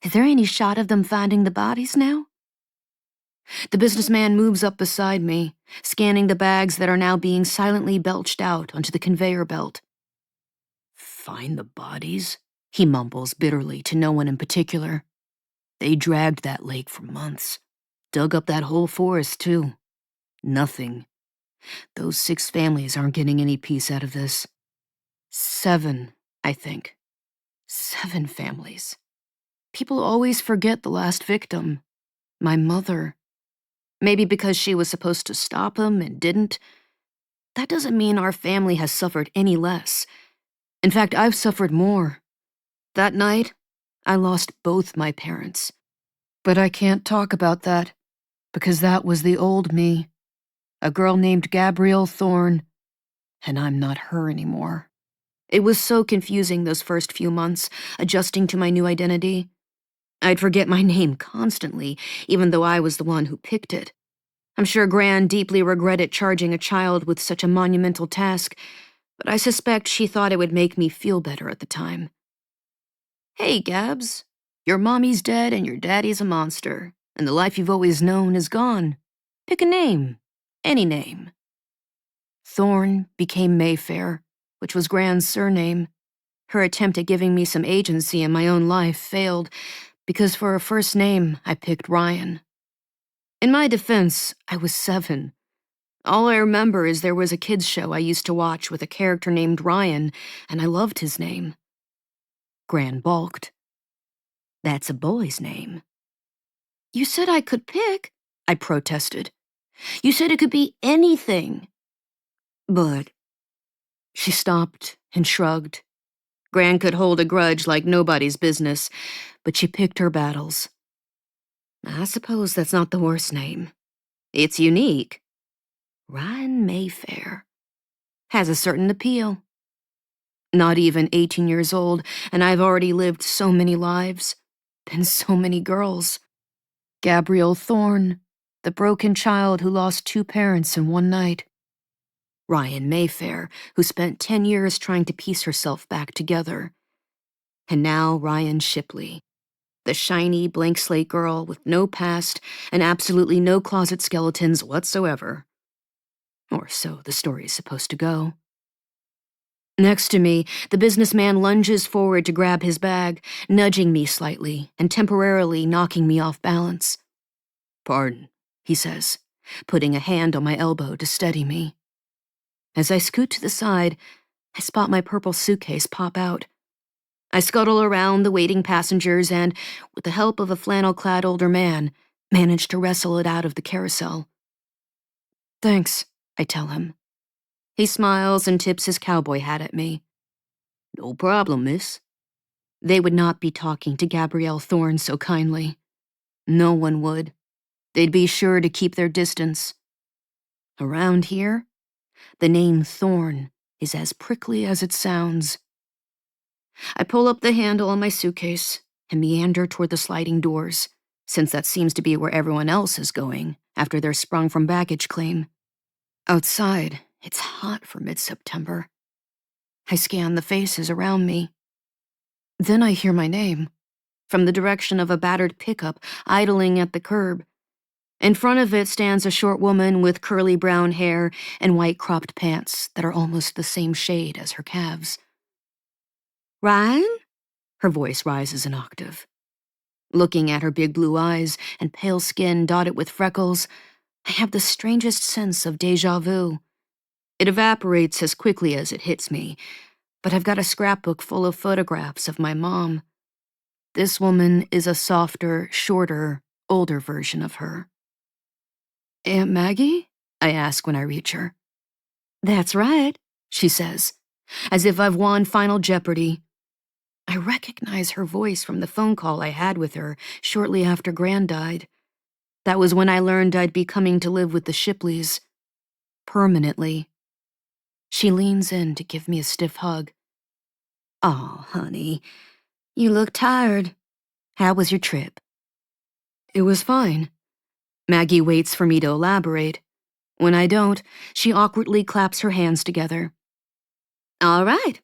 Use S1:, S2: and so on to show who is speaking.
S1: Is there any shot of them finding the bodies now? The businessman moves up beside me, scanning the bags that are now being silently belched out onto the conveyor belt. Find the bodies? He mumbles bitterly to no one in particular. They dragged that lake for months. Dug up that whole forest, too. Nothing. Those 6 families aren't getting any peace out of this. 7, I think. 7 families. People always forget the last victim. My mother. Maybe because she was supposed to stop him and didn't. That doesn't mean our family has suffered any less. In fact, I've suffered more. That night, I lost both my parents. But I can't talk about that, because that was the old me. A girl named Gabriel Thorn, and I'm not her anymore. It was so confusing those first few months, adjusting to my new identity. I'd forget my name constantly, even though I was the one who picked it. I'm sure Gran deeply regretted charging a child with such a monumental task, but I suspect she thought it would make me feel better at the time. Hey, Gabs. Your mommy's dead and your daddy's a monster, and the life you've always known is gone. Pick a name. Any name. Thorn became Mayfair, which was Gran's surname. Her attempt at giving me some agency in my own life failed, because for a first name, I picked Ryan. In my defense, I was 7. All I remember is there was a kids' show I used to watch with a character named Ryan, and I loved his name. Gran balked. That's a boy's name. You said I could pick, I protested. You said it could be anything. But she stopped and shrugged. Gran could hold a grudge like nobody's business, but she picked her battles. I suppose that's not the worst name. It's unique. Ryan Mayfair has a certain appeal. Not even 18 years old, and I've already lived so many lives, been so many girls. Gabriel Thorn, the broken child who lost 2 parents in one night. Ryan Mayfair, who spent 10 years trying to piece herself back together. And now Ryan Shipley, the shiny, blank slate girl with no past and absolutely no closet skeletons whatsoever. Or so the story's supposed to go. Next to me, the businessman lunges forward to grab his bag, nudging me slightly and temporarily knocking me off balance. Pardon, he says, putting a hand on my elbow to steady me. As I scoot to the side, I spot my purple suitcase pop out. I scuttle around the waiting passengers and, with the help of a flannel-clad older man, manage to wrestle it out of the carousel. Thanks, I tell him. He smiles and tips his cowboy hat at me. No problem, miss. They would not be talking to Gabriel Thorn so kindly. No one would. They'd be sure to keep their distance. Around here, the name Thorn is as prickly as it sounds. I pull up the handle on my suitcase and meander toward the sliding doors, since that seems to be where everyone else is going after they're sprung from baggage claim. Outside, it's hot for mid-September. I scan the faces around me. Then I hear my name, from the direction of a battered pickup idling at the curb. In front of it stands a short woman with curly brown hair and white cropped pants that are almost the same shade as her calves. Ryan? Her voice rises an octave. Looking at her big blue eyes and pale skin dotted with freckles, I have the strangest sense of déjà vu. It evaporates as quickly as it hits me, but I've got a scrapbook full of photographs of my mom. This woman is a softer, shorter, older version of her. Aunt Maggie? I ask when I reach her. That's right, she says, as if I've won Final Jeopardy. I recognize her voice from the phone call I had with her shortly after Gran died. That was when I learned I'd be coming to live with the Shipleys. Permanently. She leans in to give me a stiff hug. Oh, honey, you look tired. How was your trip? It was fine. Maggie waits for me to elaborate. When I don't, she awkwardly claps her hands together. All right,